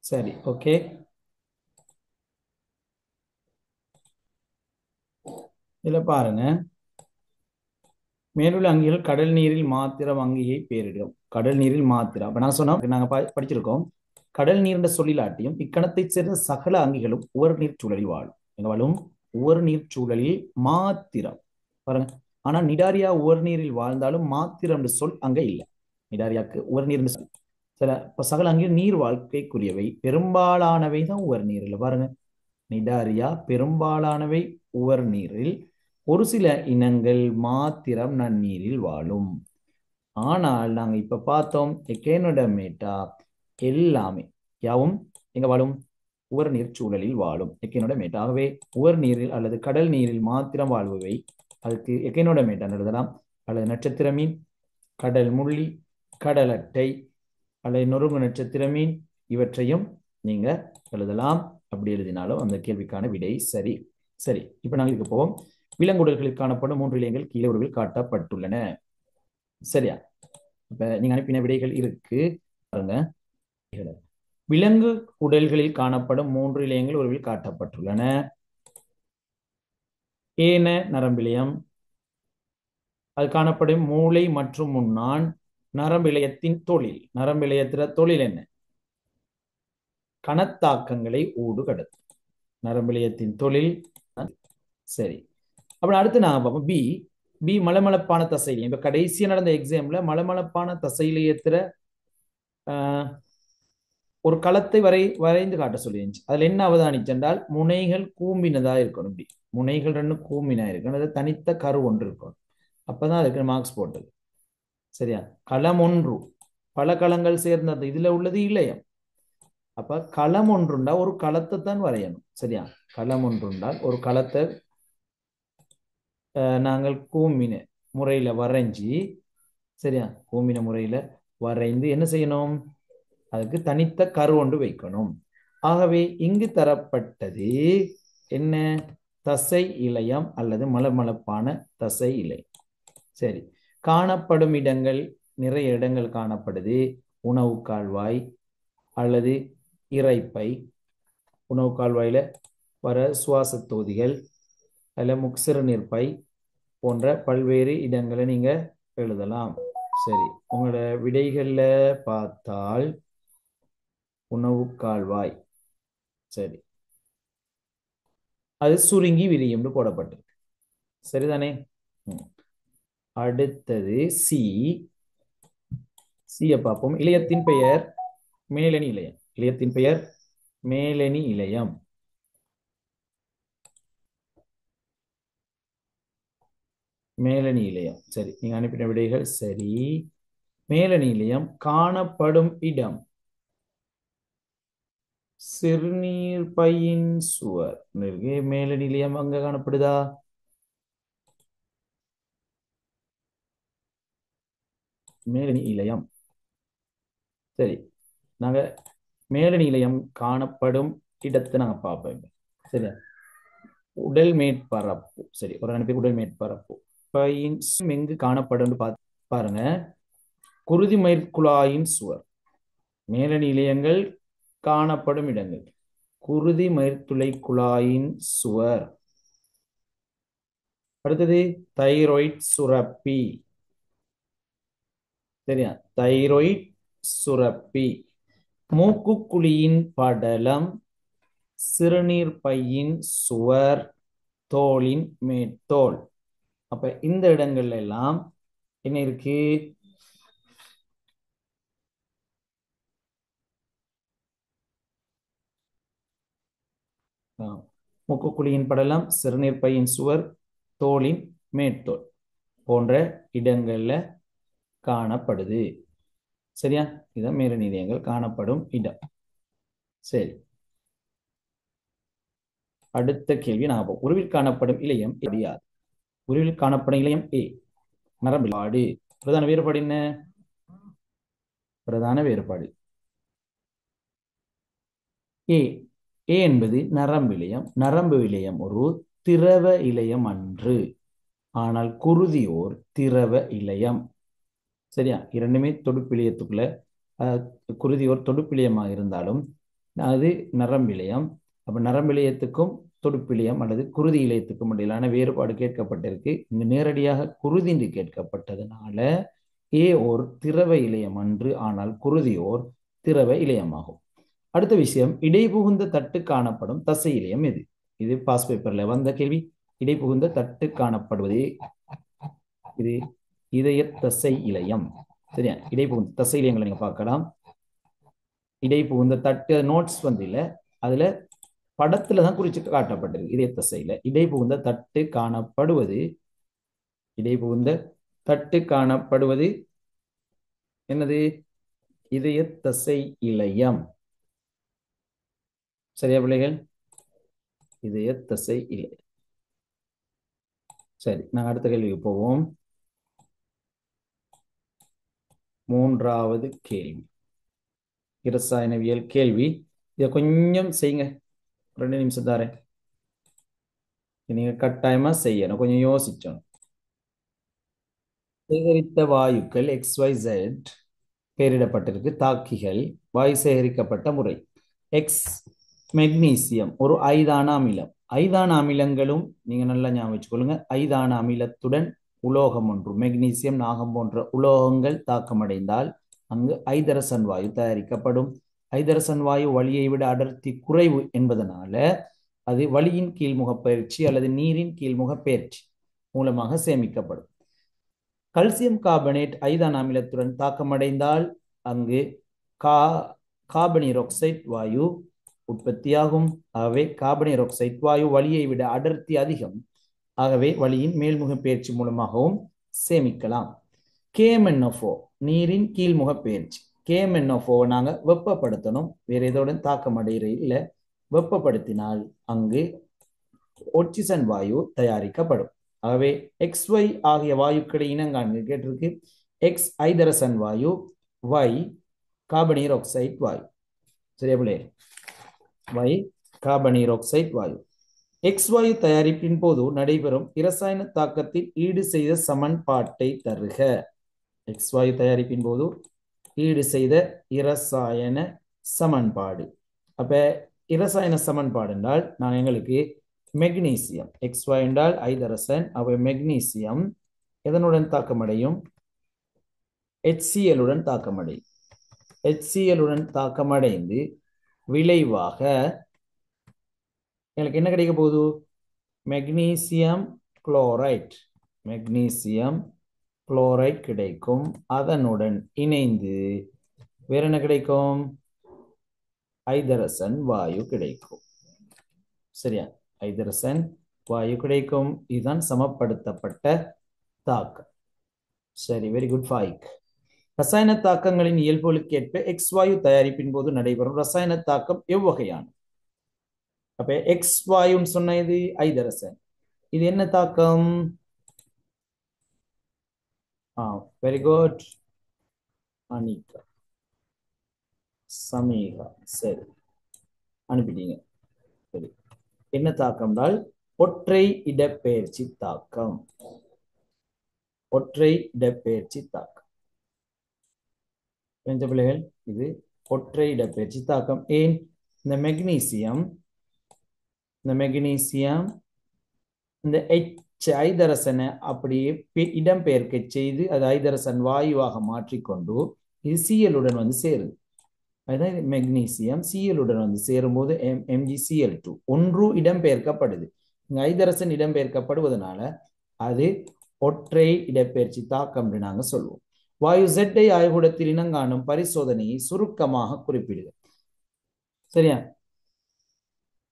சரி, ஓகே. இதுல பாருங்க, மேலுள்ள அங்கிகள் கடல் நீரில் மாத்திரம் அங்கியை பேரிடும். கடல் நீரில் மாத்திரம் அப்ப நான் சொன்னோம், நாங்க படிச்சிருக்கோம். கடல் நீர்ன்ற சொல்லிலாட்டியும் இக்கணத்தைச் சேர்ந்த சகல அங்கிகளும் உவர் நீர் சூழலில் வாழும். எங்க வாழும்? உவர் நீர் சூழலில் மாத்திரம். பாருங்க, ஆனா நிடாரியா உவர் நீரில் வாழ்ந்தாலும் மாத்திரம் சொல் அங்க இல்லை. நிடாரியாக்கு உவர் நீர் சில சகல அங்கிகள் நீர் வாழ்க்கைக்குரியவை, பெரும்பாலானவை தான் உவர் நீர்ல. பாருங்க, நிடாரியா பெரும்பாலானவை உவர் நீரில், ஒரு சில இனங்கள் மாத்திரம் நன்னீரில் வாழும். ஆனால் நாங்க இப்ப பார்த்தோம், எக்கேனோடமேட்டா எல்லாமே யாவும் எங்க வாழும்? உவர் நீர் சூழலில் வாழும். எக்கேனோடமேட்டா ஆகவே உவர் நீரில் அல்லது கடல் நீரில் மாத்திரம் வாழ்பவை. அதுக்கு எக்கேனோடமேட்டா எழுதலாம், அல்லது நட்சத்திர மீன், கடல் முள்ளி, கடல் அட்டை, அல்லது நொறுங்கு நட்சத்திர மீன், இவற்றையும் நீங்க எழுதலாம். அப்படி எழுதினாலும் அந்த கேள்விக்கான விடை சரி. சரி, இப்ப நாங்கள் இதுக்கு போவோம். விலங்குடல்களில் காணப்படும் 3 இலையங்கள் கீழே உருவில் காட்டப்பட்டுள்ளன. சரியா? இப்ப நீங்க அனுப்பின விடைகள் இருக்கு பாருங்க. விலங்கு உடல்களில் காணப்படும் 3 இலையங்கள் உருவில் காட்டப்பட்டுள்ளன. ஏன நரம்பிலயம், அது காணப்படும் மூளை மற்றும் முன்னான். நரம்பிலயத்தின் தொழில், நரம்பிலயத்தில தொழில் என்ன? கணத்தாக்கங்களை ஊடுகடத்து. நரம்பிலயத்தின் தொழில். சரி, அப்புறம் அடுத்து நாங்க பார்ப்போம் பி. பி மலமளப்பான தசையிலையும். இப்ப கடைசியா நடந்த எக்ஸாம்ல மலமளப்பான தசையிலையத்துல ஒரு களத்தை வரைந்து காட்ட சொல்லிருந்துச்சு. அதுல என்ன அவதானிச்சென்றால், முனைகள் கூம்பினதா இருக்கணும். இப்படி முனைகள் ரெண்டு கூம்பினா இருக்கணும், அது தனித்த கரு ஒன்று இருக்கணும். அப்பதான் அதுக்கு மார்க்ஸ் போட்டது. சரியா? களம் ஒன்று, பல களங்கள் சேர்ந்தது, இதுல உள்ளது இளையம். அப்ப களம் ஒன்றுண்டா ஒரு களத்தை தான் வரையணும். சரியா? களம் ஒன்றுண்டால் ஒரு களத்தை நாங்கள் கூம்பின முறையில வரைஞ்சி, சரியா, கூம்பின முறையில வரைந்து என்ன செய்யணும்? அதுக்கு தனித்த கரு ஒன்று வைக்கணும். ஆகவே இங்கு தரப்பட்டது என்ன? தசை இலையம் அல்லது மலமளப்பான தசை இலை. சரி, காணப்படும் இடங்கள், நிறைய இடங்கள் காணப்படுது. உணவு கால்வாய் அல்லது இரைப்பை, உணவு கால்வாயில வர சுவாச தொகுதிகள் அல்ல முக்சிறுநீர் பை போன்ற பல்வேறு இடங்களை நீங்க எழுதலாம். சரி, உங்களோட விடைகள்ல பார்த்தால் உணவு கால்வாய், சரி, அது சுருங்கி விரியும் போடப்பட்டிருக்கு. சரிதானே? அடுத்தது சி. சியை பார்ப்போம். இளையத்தின் பெயர் மேலணி இளையம். இளையத்தின் பெயர் மேலணி இளையம். மேலணி இளையம். சரி, நீங்க அனுப்பின விடைகள் சரி. மேலணி இளையம் காணப்படும் இடம் சிறுநீர் பையின் சுவர். மேலணி இளையம் அங்க காணப்படுதா? மேலணி இளையம். சரி, நாங்க மேலணி இளையம் காணப்படும் இடத்தை நாங்க பார்ப்போம். சரி, உடல் மேற்பரப்பு. சரி, ஒரு அனுப்பி உடல் மேற்பரப்பு பையின் எங்கு காணப்படும் பாருங்க. குருதி மயிர்குழாயின் சுவர். மேலணி இழையங்கள் காணப்படும் இடங்கள் குருதி மயிர்துளை குழாயின் சுவர். அடுத்தது தைராய்ட் சுரப்பி. சரியா? தைராய்ட் சுரப்பி. மூக்குக்குழியின் படலம், சிறுநீர் பையின் சுவர், தோலின் மேற்தோல். அப்ப இந்த இடங்கள்ல எல்லாம் என்ன இருக்கு? மூக்குக்குழியின் படலம், சிறுநீர் பையின் சுவர், தோலின் மேற்தோல் போன்ற இடங்கள்ல காணப்படுது. சரியா? இதான் மேலணி இழையங்கள் காணப்படும் இடம். சரி, அடுத்த கேள்வி நான் உருவில் காணப்படும் இழையம் யார்? உருவில் காணப்படும் இழையம் ஏ நரம்பிலாடு. பிரதான வேறுபாடு என்ன? பிரதான வேறுபாடு ஏ. ஏ என்பது நரம்பு இழையம். நரம்பு இழையம் ஒரு திரவ இழையம் அன்று, ஆனால் குருதியோர் திரவ இழையம். சரியா? இரண்டுமே தொடுப்பிழையத்துக்குள்ள குருதியோர் தொடுப்பிழையமாக இருந்தாலும் அது நரம்பிழையம். அப்ப நரம்பிழையத்துக்கும் தொடுப்பிழையம் அல்லது குருதி இழையத்துக்கும் இடையிலான வேறுபாடு கேட்கப்பட்டிருக்கு. இங்கு நேரடியாக குருதி என்று கேட்கப்பட்டதுனால ஏ ஓர் திரவ இழையம் அன்று, ஆனால் குருதி ஓர் திரவ இழையமாகும். அடுத்த விஷயம், இடைபுகுந்த தட்டு காணப்படும் தசை இழையம் எது? இது பாஸ் பேப்பர்ல வந்த கேள்வி. இடைபுகுந்த தட்டு காணப்படுவது இது இதய தசை இழையம். சரியா? இடைபுகுந்த தசை இழையங்களை நீங்க பார்க்கலாம். இடைபுகுந்த தட்டு நோட்ஸ் வந்து இல்ல, அதுல படத்துல தான் குறிச்சு காட்டப்பட்டிருக்கு. இதய தசையில இடைபுகுந்த தட்டு காணப்படுவது, இடைபுகுந்த தட்டு காணப்படுவது என்னது? இதய தசை இழையம். சரியா பிள்ளைகள்? இதய தசை இழையம். சரி, நாங்கள் அடுத்த கேள்விக்கு போவோம். மூன்றாவது கேள்வி இரசாயனவியல் கேள்வி. இதை கொஞ்சம் செய்யுங்க, 2 நிமிஷம் தாரேன். நீங்க கட்டாயமா செய்யணும், கொஞ்சம் யோசிச்சோம். சேகரித்த வாயுக்கள் XYZ பெயரிடப்பட்டிருக்கு. தாக்கிகள் வாயு சேகரிக்கப்பட்ட முறை. எக்ஸ் மெக்னீசியம் ஒரு ஐதான அமிலம். ஐதான அமிலங்களும் நீங்க நல்லா ஞாபகம் வச்சுக்கொள்ளுங்க. ஐதான அமிலத்துடன் உலோகம் ஒன்று, மெக்னீசியம், நாகம் போன்ற உலோகங்கள் தாக்கமடைந்தால் அங்கு ஐதரசன் வாயு தயாரிக்கப்படும். ஐதரசன் வாயு வளியை விட அடர்த்தி குறைவு என்பதனால அது வளியின் கீழ்முக பயிற்சி அல்லது நீரின் கீழ்முக பயிற்சி மூலமாக சேமிக்கப்படும். கல்சியம் கார்பனேட் ஐதான அமிலத்துடன் தாக்கமடைந்தால் அங்கு கார்பனீராக்சைடு வாயு உற்பத்தியாகும். ஆகவே கார்பனீராக்சைடு வாயு வளியை விட அடர்த்தி அதிகம். ஆகவே வளியின் மேல்முக பயிற்சி மூலமாகவும் சேமிக்கலாம். KMnO4 நீரின் கீழ்முக பயிற்சி. KMnO4 நாங்க வெப்பப்படுத்தணும், வேற எதோட தாக்கம் அடைகிற இல்லை. வெப்பப்படுத்தினால் அங்கு ஆக்சிஜன் வாயு தயாரிக்கப்படும். ஆகவே XY ஆகிய வாயுக்களை இனங்காண்க கேட்டிருக்கு. X ஐதரசன் வாயு, Y கார்பனீராக்சைடு வாயு. சரியா பிள்ளை? Y கார்பனீராக்சைடு வாயு. X வாயு தயாரிப்பின் போது நடைபெறும் இரசாயன தாக்கத்தில் ஈடு செய்த சமன்பாட்டை தருக. X வாயு தயாரிப்பின் போது ஈடு செய்த இரசாயன சமன்பாடு. அப்ப இரசாயன சமன்பாடு என்றால் நான் எங்களுக்கு மெக்னீசியம், XY என்றால் ஐதரசன், அவை மெக்னீசியம் எதனுடன் தாக்கமடையும்? HCl உடன் தாக்கமடையும். HCl உடன் தாக்கமடைந்து விளைவாக எனக்கு என்ன கிடைக்க போகுது? Magnesium chloride. மெக்னீசியம் குளோரைட் கிடைக்கும். அதனுடன் இணைந்து வேற என்ன கிடைக்கும்? ஐதரசன் வாயு கிடைக்கும். சரியா? ஐதரசன் வாயு கிடைக்கும். இதுதான் சமப்படுத்தப்பட்ட தாக்கம். சரி, வெரி குட் ஃபாய்க். ரசாயன தாக்கங்களின் இயல்புகளுக்கு ஏற்ப X வாயு தயாரிப்பின் போது நடைபெறும் ரசாயன தாக்கம் எவ்வகையான? அப்ப X வாயுன்னு சொன்னது ஐதரசன். இது என்ன தாக்கம்? Very good Anika, Sameeka. சரி, அனுப்பிட்டீங்க. சரி, என்ன தாக்கம்னால் ஒற்றை இடப்பெயர்ச்சி தாக்கம். ஒற்றை இடப்பெயர்ச்சி தாக்கம். பிள்ளைகள், இது ஒற்றை இடப்பெயர்ச்சி தாக்கம். ஏன்? இந்த மெக்னீசியம் இந்த ஐதரசனை அப்படியே இடம்பெயர்க்க செய்து அது ஐதரசன் வாயுவாக மாற்றிக்கொண்டு இது Cl உடன் வந்து சேருது. அதுதான் மெக்னீசியம் Cl உடன் வந்து சேரும்போது MgCl2 ஒன்று இடம்பெயர்க்கப்படுது. இங்க ஐதரசன் இடம்பெயர்க்கப்படுவதனால அது ஒற்றை இடப்பெயர்ச்சி தாக்கம் என்று நாங்கள் சொல்வோம். வாயு Z ஆய்வுக்கூடத்தில் இனங்காணும் பரிசோதனையை சுருக்கமாக குறிப்பிடுக. சரியா?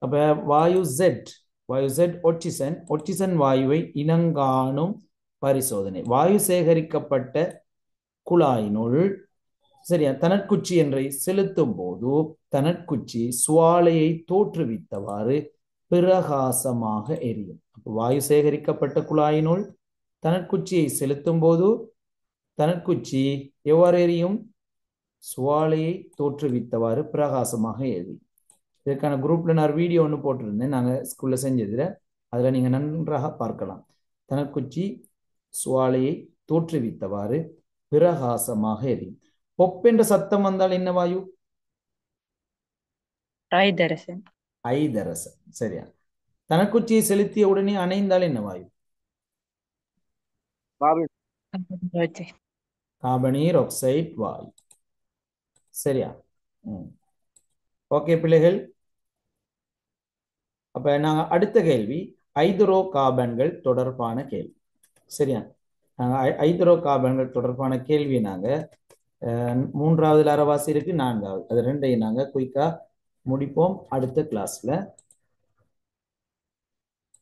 அப்ப வாயு Z ஒட்சிசன் வாயுவை இனங்காணும் பரிசோதனை. வாயு சேகரிக்கப்பட்ட குழாயினுள் சரியா தனக்குச்சி என்றை செலுத்தும் போது தனக்குச்சி சுவாலையை தோற்றுவித்தவாறு பிரகாசமாக எரியும். வாயு சேகரிக்கப்பட்ட குழாயினுள் தனக்குச்சியை செலுத்தும் போது தனக்குச்சி எவ்வாறு எரியும்? சுவாலையை தோற்றுவித்தவாறு பிரகாசமாக எரியும். இதற்கான குரூப்ல நான் வீடியோ ஒன்று போட்டிருந்தேன், நாங்க ஸ்கூல்ல செஞ்சதுல. அதுல நீங்க நன்றாக பார்க்கலாம். தனக்குச்சி சுவாலையை தோற்றுவித்தவாறு பிரகாசமாக எரியும். பொப் என்ற சத்தம் வந்தால் என்ன வாயு? ஐதரசன். ஐதரசன். சரியா. தனக்குச்சியை செலுத்திய உடனே அணைந்தால் என்ன வாயு? கார்பன் கார்பனீர் ஆக்சைடு வாயு. சரியா. ஓகே பிள்ளைகள், அப்ப நாங்க அடுத்த கேள்வி ஐதரோ கார்பன்கள் தொடர்பான கேள்வி. சரியா. நாங்க ஐதரோ கார்பன்கள் தொடர்பான கேள்வி நாங்க மூன்றாவது அரைவாசி இருக்கு, நான்காவது, அது ரெண்டையும் நாங்க குயிக்கா முடிப்போம் அடுத்த கிளாஸ்ல.